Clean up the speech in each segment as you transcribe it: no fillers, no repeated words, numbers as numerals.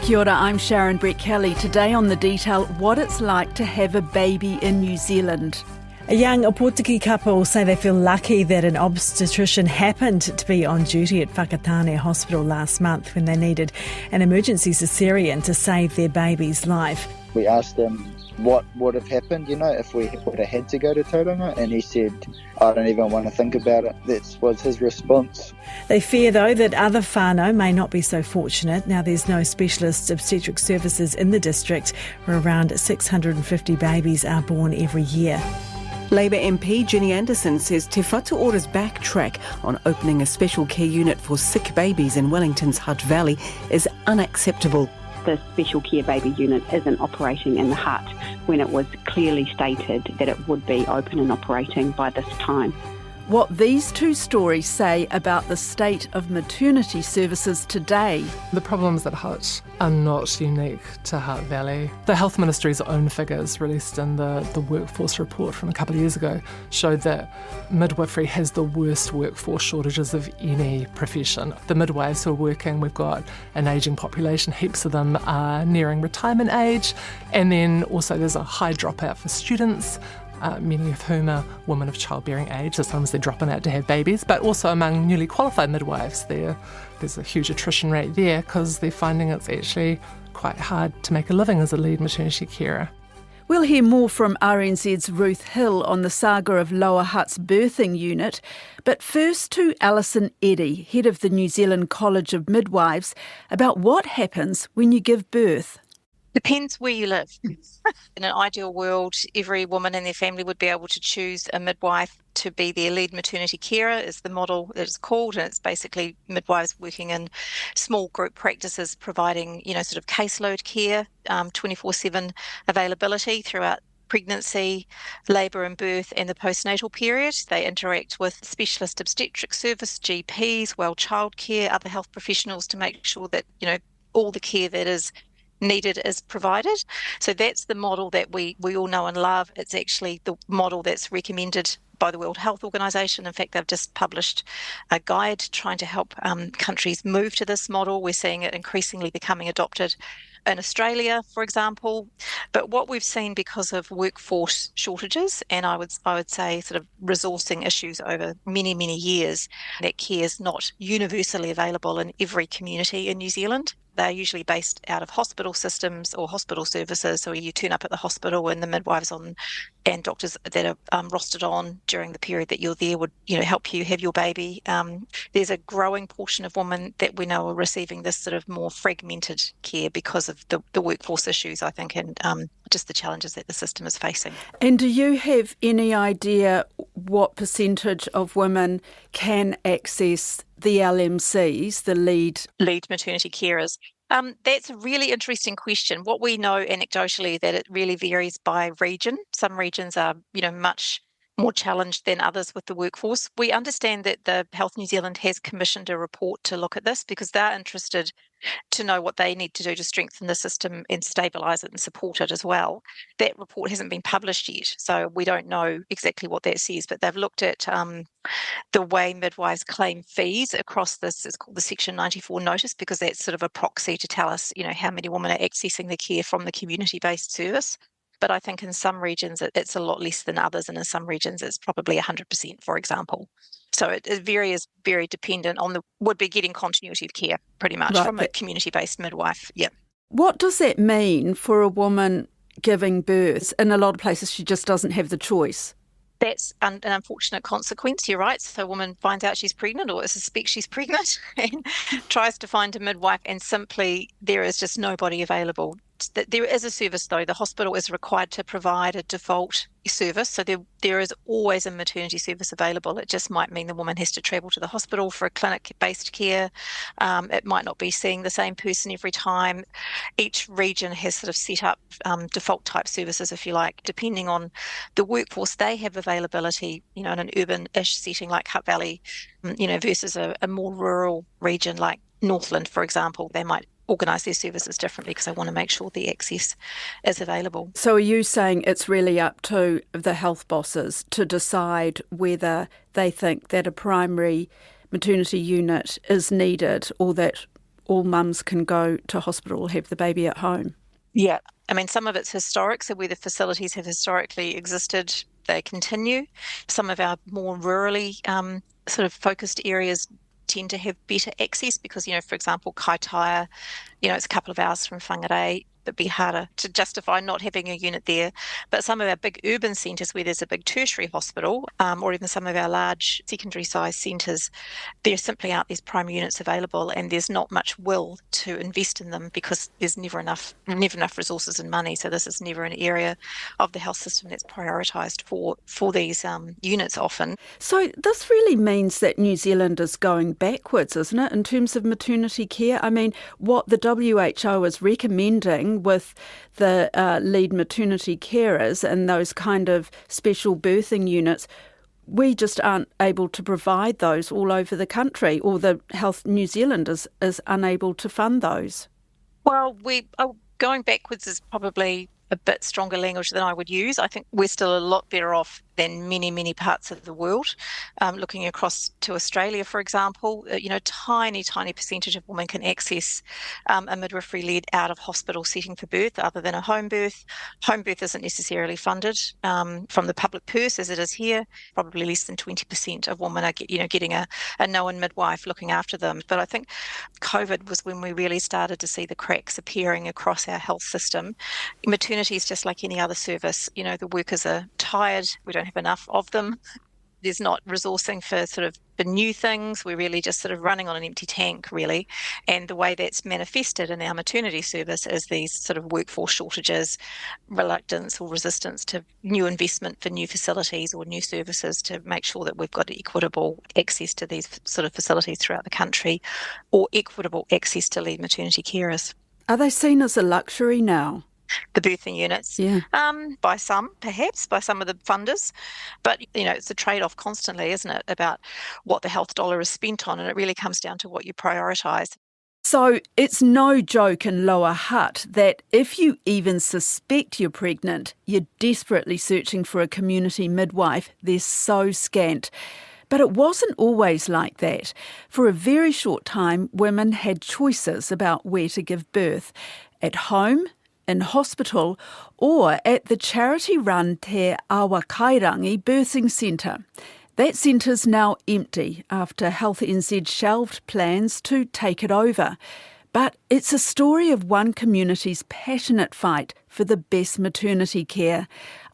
Kia ora, I'm Sharon Brett-Kelly. Today on The Detail, what it's like to have a baby in New Zealand. A young Aotearoa couple say they feel lucky that an obstetrician happened to be on duty at Whakatane Hospital last month when they needed an emergency cesarean to save their baby's life. We asked him what would have happened, if we would have had to go to Tauranga, and he said, I don't even want to think about it. That was his response. They fear, though, that other whānau may not be so fortunate. Now, there's no specialist obstetric services in the district where around 650 babies are born every year. Labour MP Jenny Anderson says Te Whatu Ora's backtrack on opening a special care unit for sick babies in Wellington's Hutt Valley is unacceptable. The special care baby unit isn't operating in the hut when it was clearly stated that it would be open and operating by this time. What these two stories say about the state of maternity services today. The problems at Hutt are not unique to Hutt Valley. The Health Ministry's own figures released in the workforce report from a couple of years ago showed that midwifery has the worst workforce shortages of any profession. The midwives who are working, we've got an ageing population, heaps of them are nearing retirement age, and then also there's a high dropout for students. Many of whom are women of childbearing age, so sometimes they're dropping out to have babies, but also among newly qualified midwives there's a huge attrition rate there because they're finding it's actually quite hard to make a living as a lead maternity carer. We'll hear more from RNZ's Ruth Hill on the saga of Lower Hutt's birthing unit, but first to Alison Eddy, head of the New Zealand College of Midwives, about what happens when you give birth. Depends where you live. In an ideal world, every woman and their family would be able to choose a midwife to be their lead maternity carer, is the model that it's called, and it's basically midwives working in small group practices providing, sort of caseload care, 24/7 availability throughout pregnancy, labour and birth and the postnatal period. They interact with specialist obstetric service, GPs, childcare, other health professionals to make sure that, all the care that is needed is provided. So that's the model that we all know and love. It's actually the model that's recommended by the World Health Organization. In fact, they've just published a guide trying to help countries move to this model. We're seeing it increasingly becoming adopted in Australia, for example. But what we've seen because of workforce shortages and I would say sort of resourcing issues over many, many years, that care is not universally available in every community in New Zealand. They're usually based out of hospital systems or hospital services. So you turn up at the hospital and the midwives and doctors that are rostered on during the period that you're there would, help you have your baby. There's a growing portion of women that we know are receiving this sort of more fragmented care because of the workforce issues, I think, and just the challenges that the system is facing. And do you have any idea what percentage of women can access the LMCs, the lead maternity carers? That's a really interesting question. What we know anecdotally that it really varies by region. Some regions are, much more challenged than others with the workforce. We understand that the Health New Zealand has commissioned a report to look at this because they're interested to know what they need to do to strengthen the system and stabilise it and support it as well. That report hasn't been published yet, so we don't know exactly what that says, but they've looked at the way midwives claim fees across this. It's called the Section 94 notice because that's sort of a proxy to tell us, how many women are accessing the care from the community-based service. But I think in some regions it's a lot less than others, and in some regions it's probably 100%, for example. So it varies, very dependent on would be getting continuity of care, pretty much, from a community-based midwife. Yeah. What does that mean for a woman giving birth? In a lot of places, she just doesn't have the choice. That's an unfortunate consequence, you're right. So a woman finds out she's pregnant or suspects she's pregnant and tries to find a midwife, and simply there is just nobody available. There is a service, though. The hospital is required to provide a default service, so there is always a maternity service available. It just might mean the woman has to travel to the hospital for a clinic-based care. It might not be seeing the same person every time. Each region has sort of set up default type services, if you like, depending on the workforce they have availability, in an urban-ish setting like Hutt Valley, versus a more rural region like Northland, for example. They might organise their services differently because they want to make sure the access is available. So are you saying it's really up to the health bosses to decide whether they think that a primary maternity unit is needed or that all mums can go to hospital or have the baby at home? Yeah. I mean, some of it's historic, so where the facilities have historically existed, they continue. Some of our more rurally sort of focused areas tend to have better access because, for example, Kaitaia, it's a couple of hours from Whangarei. It'd be harder to justify not having a unit there. But some of our big urban centres where there's a big tertiary hospital, or even some of our large secondary size centres, there simply aren't these primary units available, and there's not much will to invest in them because there's never enough resources and money. So this is never an area of the health system that's prioritised for these units often. So this really means that New Zealand is going backwards, isn't it, in terms of maternity care? I mean, what the WHO is recommending with the lead maternity carers and those kind of special birthing units, we just aren't able to provide those all over the country, or the Health New Zealand is unable to fund those. Well, going backwards is probably a bit stronger language than I would use. I think we're still a lot better off than many, many parts of the world. Looking across to Australia, for example, tiny percentage of women can access a midwifery-led out-of-hospital setting for birth other than a home birth. Home birth isn't necessarily funded from the public purse as it is here. Probably less than 20% of women are getting a known midwife looking after them. But I think COVID was when we really started to see the cracks appearing across our health system. Maternity is just like any other service. The workers are tired. We don't have enough of them. There's not resourcing for new things. We're really just sort of running on an empty tank, really. And the way that's manifested in our maternity service is these sort of workforce shortages, reluctance or resistance to new investment for new facilities or new services to make sure that we've got equitable access to these sort of facilities throughout the country, or equitable access to lead maternity carers. Are they seen as a luxury now? The birthing units, by some of the funders. But, it's a trade-off constantly, isn't it, about what the health dollar is spent on, and it really comes down to what you prioritise. So it's no joke in Lower Hutt that if you even suspect you're pregnant, you're desperately searching for a community midwife. They're so scant. But it wasn't always like that. For a very short time, women had choices about where to give birth: at home, in hospital, or at the charity-run Te Awa Kairangi Birthing Centre. That centre's now empty after Health NZ shelved plans to take it over. But it's a story of one community's passionate fight for the best maternity care.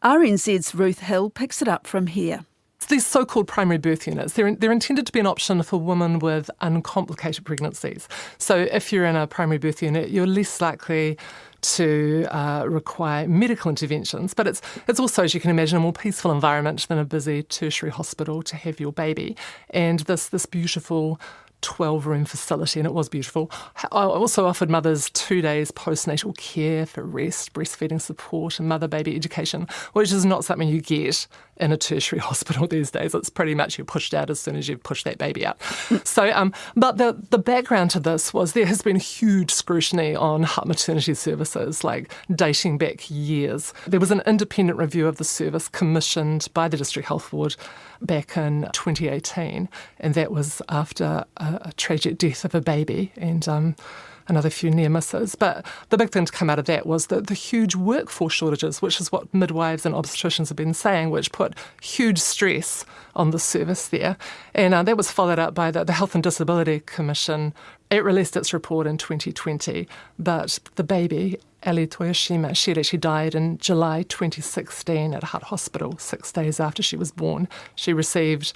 RNZ's Ruth Hill picks it up from here. These so-called primary birth units, they're intended to be an option for women with uncomplicated pregnancies. So if you're in a primary birth unit, you're less likely to require medical interventions, but it's also, as you can imagine, a more peaceful environment than a busy tertiary hospital to have your baby. And this beautiful 12-room facility, and it was beautiful. I also offered mothers 2 days postnatal care for rest, breastfeeding support and mother-baby education, which is not something you get in a tertiary hospital these days. It's pretty much you're pushed out as soon as you've pushed that baby out. So, but the background to this was there has been huge scrutiny on Hutt maternity services, like dating back years. There was an independent review of the service commissioned by the District Health Board back in 2018, and that was after a tragic death of a baby and another few near misses. But the big thing to come out of that was the huge workforce shortages, which is what midwives and obstetricians have been saying, which put huge stress on the service there. And that was followed up by the Health and Disability Commission. It released its report in 2020, but the baby, Ali Toyoshima, she had actually died in July 2016 at Hutt Hospital, 6 days after she was born. She received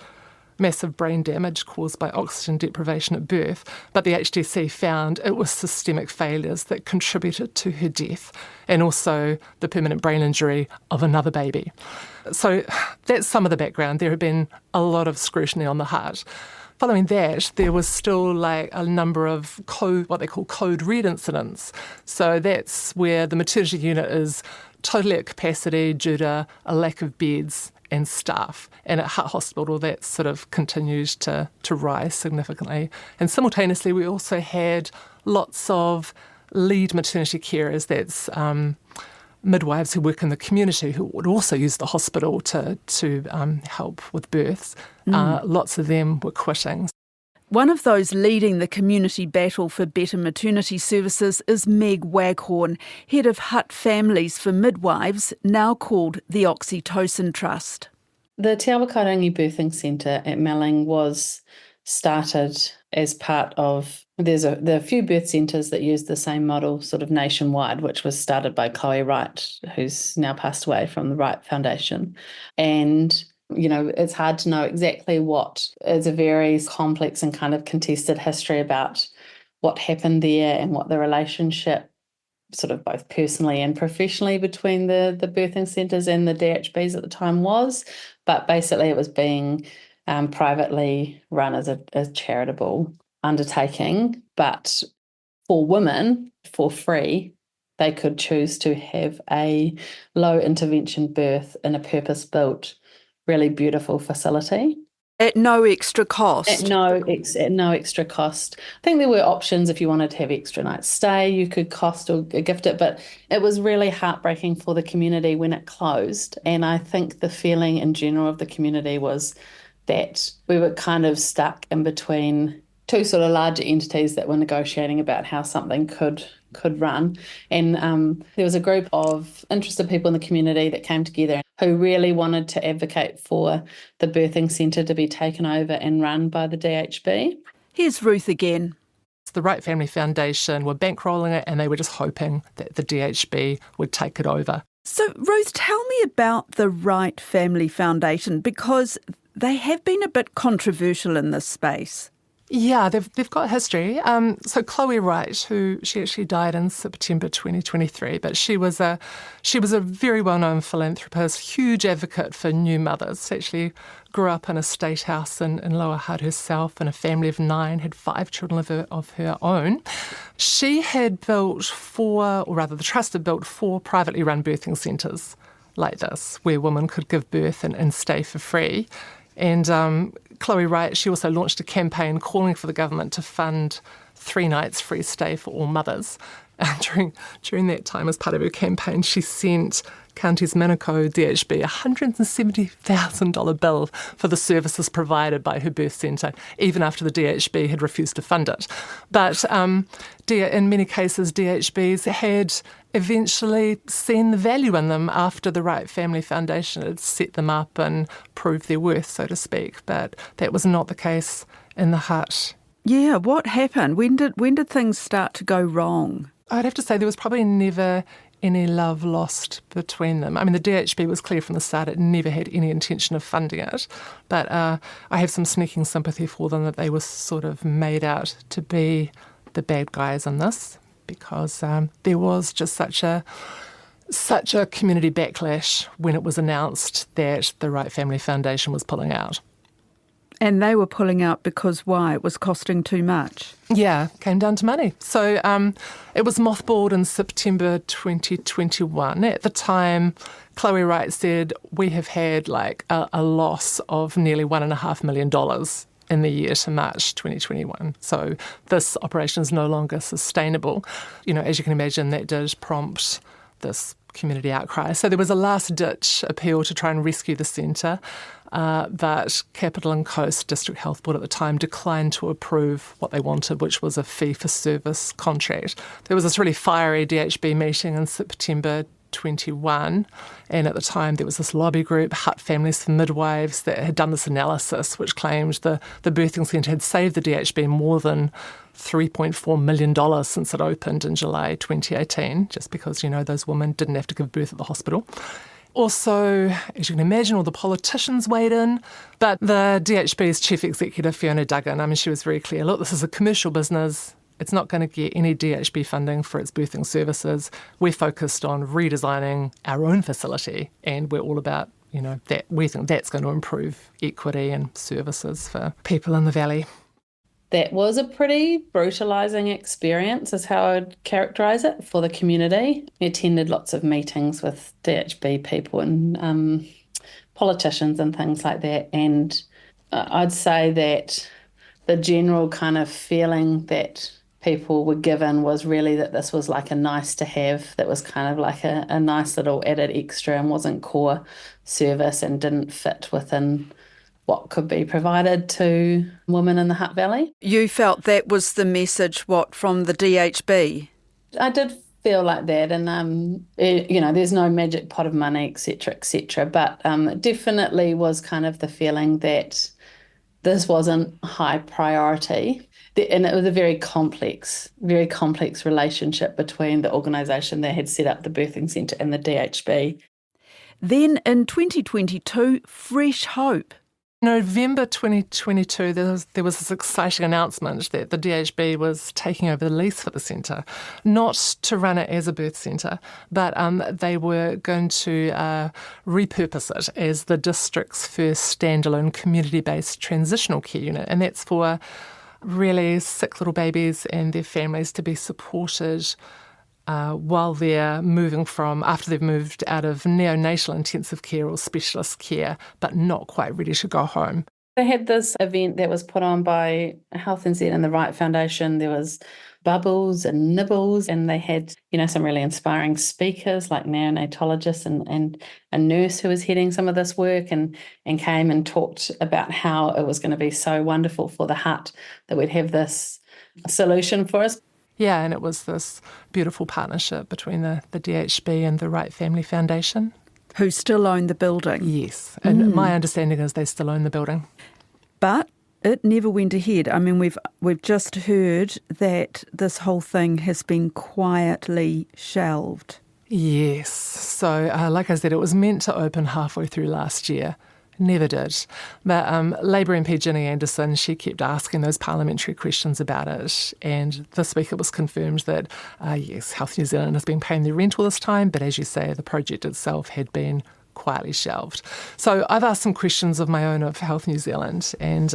massive brain damage caused by oxygen deprivation at birth, but the HDC found it was systemic failures that contributed to her death, and also the permanent brain injury of another baby. So that's some of the background. There had been a lot of scrutiny on the heart. Following that, there was still like a number of what they call code red incidents. So that's where the maternity unit is totally at capacity due to a lack of beds and staff. And at Hutt Hospital, that sort of continues to rise significantly. And simultaneously, we also had lots of lead maternity carers, that's midwives who work in the community who would also use the hospital to help with births. Lots of them were quitting. One of those leading the community battle for better maternity services is Meg Waghorn, head of Hut Families for Midwives, now called the Oxytocin Trust. The Te Awakarangi Birthing Centre at Melling was started as part of, there are a few birth centres that use the same model sort of nationwide, which was started by Chloe Wright, who's now passed away, from the Wright Foundation. And it's hard to know exactly what is a very complex and kind of contested history about what happened there and what the relationship, sort of both personally and professionally, between the birthing centres and the DHBs at the time was. But basically it was being privately run as a charitable undertaking. But for women, for free, they could choose to have a low intervention birth in a purpose-built, really beautiful facility. At no extra cost? At no extra cost. I think there were options if you wanted to have extra night stay, you could cost or gift it, but it was really heartbreaking for the community when it closed. And I think the feeling in general of the community was that we were kind of stuck in between two sort of larger entities that were negotiating about how something could run. And there was a group of interested people in the community that came together who really wanted to advocate for the birthing centre to be taken over and run by the DHB. Here's Ruth again. The Wright Family Foundation were bankrolling it, and they were just hoping that the DHB would take it over. So, Ruth, tell me about the Wright Family Foundation, because they have been a bit controversial in this space. Yeah, they've got history. So Chloe Wright, who she actually died in September 2023, but she was a very well-known philanthropist, huge advocate for new mothers. She actually grew up in a state house in Lower Hutt herself, in a family of 9, had 5 children of her own. She had built the trust had built 4 privately run birthing centres like this, where women could give birth and stay for free. And Chloe Wright, she also launched a campaign calling for the government to fund 3 nights free stay for all mothers. During that time, as part of her campaign, she sent Counties Manukau DHB a $170,000 bill for the services provided by her birth centre, even after the DHB had refused to fund it. But in many cases, DHBs had eventually seen the value in them after the Wright Family Foundation had set them up and proved their worth, so to speak. But that was not the case in the Hutt. Yeah, what happened? When did things start to go wrong? I'd have to say there was probably never any love lost between them. I mean, the DHB was clear from the start it never had any intention of funding it, but I have some sneaking sympathy for them that they were sort of made out to be the bad guys in this, because there was just such a community backlash when it was announced that the Wright Family Foundation was pulling out. And they were pulling out because why? It was costing too much? Yeah, came down to money. So it was mothballed in September 2021. At the time, Chloe Wright said, we have had a loss of nearly $1.5 million in the year to March 2021. So this operation is no longer sustainable. As you can imagine, that did prompt this community outcry. So there was a last-ditch appeal to try and rescue the centre, but Capital and Coast District Health Board at the time declined to approve what they wanted, which was a fee-for-service contract. There was this really fiery DHB meeting in September 21, and at the time there was this lobby group, Hut Families for Midwives, that had done this analysis which claimed the birthing centre had saved the DHB more than $3.4 million since it opened in July 2018, just because, those women didn't have to give birth at the hospital. Also, as you can imagine, all the politicians weighed in, but the DHB's chief executive, Fiona Duggan, she was very clear, look, this is a commercial business. It's not going to get any DHB funding for its birthing services. We're focused on redesigning our own facility, and we're all about, that we think that's going to improve equity and services for people in the valley. That was a pretty brutalising experience, is how I'd characterise it, for the community. We attended lots of meetings with DHB people and politicians and things like that, and I'd say that the general kind of feeling that people were given was really that this was like a nice to have, that was kind of like a nice little added extra and wasn't core service and didn't fit within what could be provided to women in the Hutt Valley. You felt that was the message, from the DHB? I did feel like that, and there's no magic pot of money, etc., but it definitely was kind of the feeling that this wasn't high priority, and it was a very complex relationship between the organisation that had set up the birthing centre and the DHB. Then in 2022, fresh hope. November 2022, there was this exciting announcement that the DHB was taking over the lease for the centre, not to run it as a birth centre, but they were going to repurpose it as the district's first standalone community-based transitional care unit, and that's for really sick little babies and their families to be supported while they're after they've moved out of neonatal intensive care or specialist care, but not quite ready to go home. They had this event that was put on by RNZ and the Right Foundation. There was bubbles and nibbles, and they had, some really inspiring speakers like neonatologists and a nurse who was heading some of this work and came and talked about how it was going to be so wonderful for the Hutt that we'd have this solution for us. Yeah, and it was this beautiful partnership between the DHB and the Right Family Foundation. Who still own the building? Yes, and my understanding is they still own the building. But it never went ahead. I mean, we've just heard that this whole thing has been quietly shelved. Yes, so like I said, it was meant to open halfway through last year. Never did. But Labour MP Ginny Anderson, she kept asking those parliamentary questions about it. And this week it was confirmed that, yes, Health New Zealand has been paying their rent all this time, but as you say, the project itself had been quietly shelved. So I've asked some questions of my own of Health New Zealand, and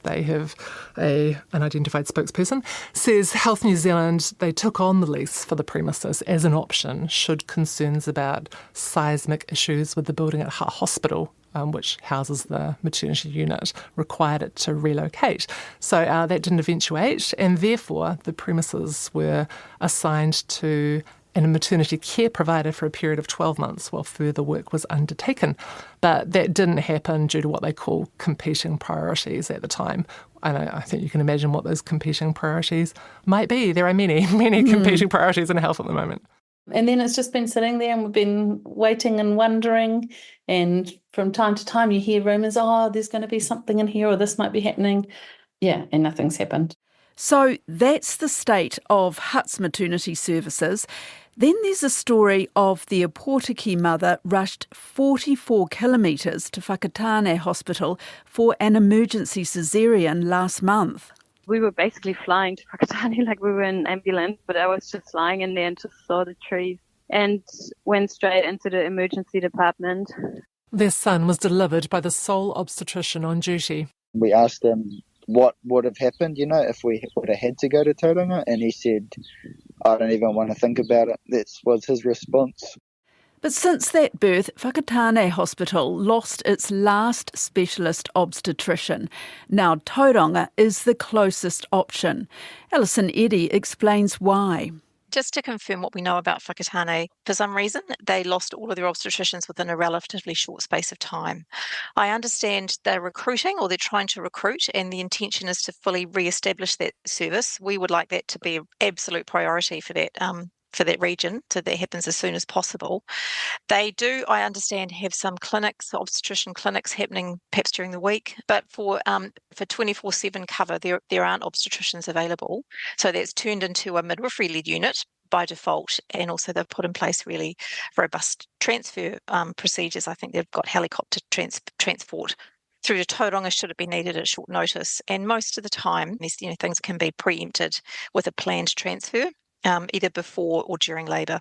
they have an identified spokesperson, says Health New Zealand, they took on the lease for the premises as an option should concerns about seismic issues with the building at Hutt Hospital, which houses the maternity unit, required it to relocate. So that didn't eventuate, and therefore the premises were assigned to a maternity care provider for a period of 12 months while further work was undertaken. But that didn't happen due to what they call competing priorities at the time. And I think you can imagine what those competing priorities might be. There are many competing priorities in health at the moment. And then it's just been sitting there and we've been waiting and wondering. And from time to time you hear rumours, there's going to be something in here or this might be happening. Yeah, and nothing's happened. So that's the state of Hutt's maternity services. Then there's a story of the Aotearoa mother rushed 44 kilometres to Whakatane Hospital for an emergency caesarean last month. We were basically flying to Whakatane like we were in an ambulance, but I was just lying in there and just saw the trees and went straight into the emergency department. Their son was delivered by the sole obstetrician on duty. We asked him what would have happened, if we would have had to go to Tauranga, and he said, I don't even want to think about it. That was his response. But since that birth, Whakatane Hospital lost its last specialist obstetrician. Now Tauranga is the closest option. Alison Eddy explains why. Just to confirm what we know about Whakatane, for some reason, they lost all of their obstetricians within a relatively short space of time. I understand they're recruiting or they're trying to recruit, and the intention is to fully re-establish that service. We would like that to be an absolute priority for that region, so that happens as soon as possible. They do, I understand, have some clinics, obstetrician clinics happening perhaps during the week, but for 24/7 cover, there aren't obstetricians available. So that's turned into a midwifery-led unit by default, and also they've put in place really robust transfer procedures. I think they've got helicopter transport through to Tauranga should it be needed at short notice. And most of the time, these things can be preempted with a planned transfer. Either before or during labour.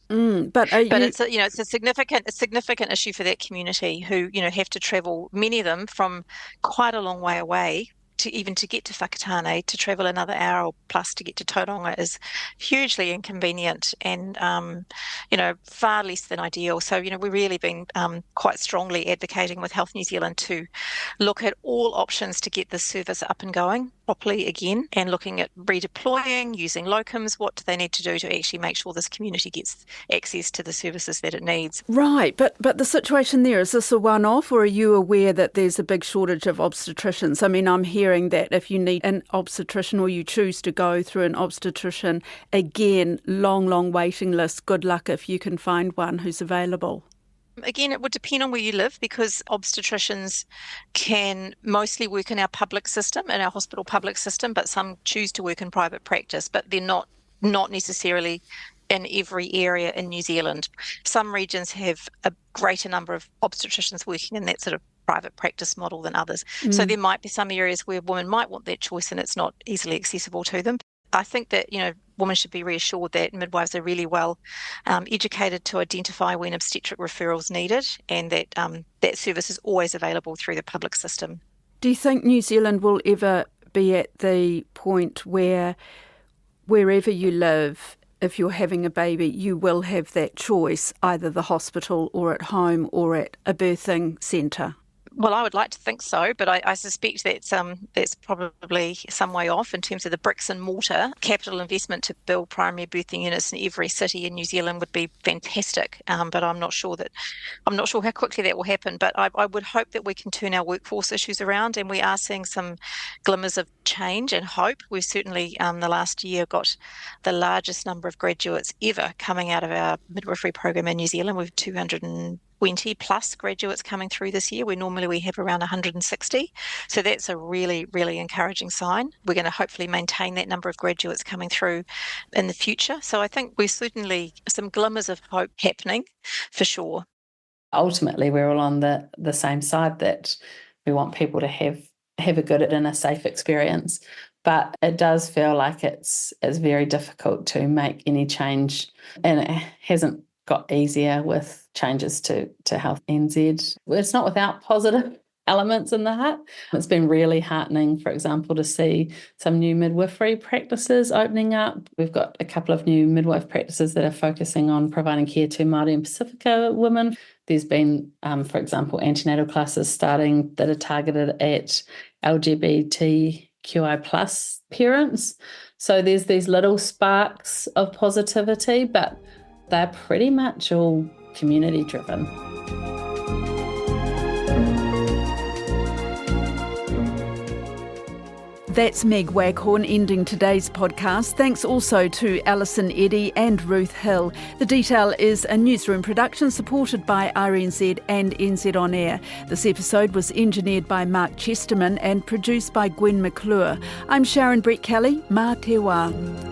But it's a significant issue for that community who have to travel, many of them from quite a long way away to get to Whakatane. To travel another hour or plus to get to Tauranga is hugely inconvenient and far less than ideal. So we've really been quite strongly advocating with Health New Zealand to look at all options to get this service up and going. properly again and looking at redeploying, using locums. What do they need to do to actually make sure this community gets access to the services that it needs? Right, but the situation there, is this a one-off, or are you aware that there's a big shortage of obstetricians? I mean, I'm hearing that if you need an obstetrician or you choose to go through an obstetrician, again, long waiting list. Good luck if you can find one who's available. Again, it would depend on where you live, because obstetricians can mostly work in our public system, in our hospital public system, but some choose to work in private practice, but they're not necessarily in every area in New Zealand. Some regions have a greater number of obstetricians working in that sort of private practice model than others. So there might be some areas where women might want that choice and it's not easily accessible to them. I think that, women should be reassured that midwives are really well educated to identify when obstetric referrals needed, and that that service is always available through the public system. Do you think New Zealand will ever be at the point where wherever you live, if you're having a baby, you will have that choice, either the hospital or at home or at a birthing centre? Well, I would like to think so, but I suspect that's probably some way off in terms of the bricks and mortar. Capital investment to build primary birthing units in every city in New Zealand would be fantastic, but I'm not sure how quickly that will happen. But I would hope that we can turn our workforce issues around, and we are seeing some glimmers of change and hope. We've certainly the last year got the largest number of graduates ever coming out of our midwifery program in New Zealand. We've 220 plus graduates coming through this year, where normally we have around 160. So that's a really, really encouraging sign. We're going to hopefully maintain that number of graduates coming through in the future. So I think we're certainly some glimmers of hope happening for sure. Ultimately, we're all on the same side, that we want people to have a good and a safe experience. But it does feel like it's very difficult to make any change, and it hasn't got easier with changes to Health NZ. It's not without positive elements in the hut. It's been really heartening, for example, to see some new midwifery practices opening up. We've got a couple of new midwife practices that are focusing on providing care to Māori and Pacifica women. There's been, for example, antenatal classes starting that are targeted at LGBTQI plus parents. So there's these little sparks of positivity, but they're pretty much all community driven. That's Meg Waghorn ending today's podcast. Thanks also to Alison Eddy and Ruth Hill. The Detail is a newsroom production supported by RNZ and NZ On Air. This episode was engineered by Mark Chesterman and produced by Gwen McClure. I'm Sharon Brett Kelly. Mā te wā.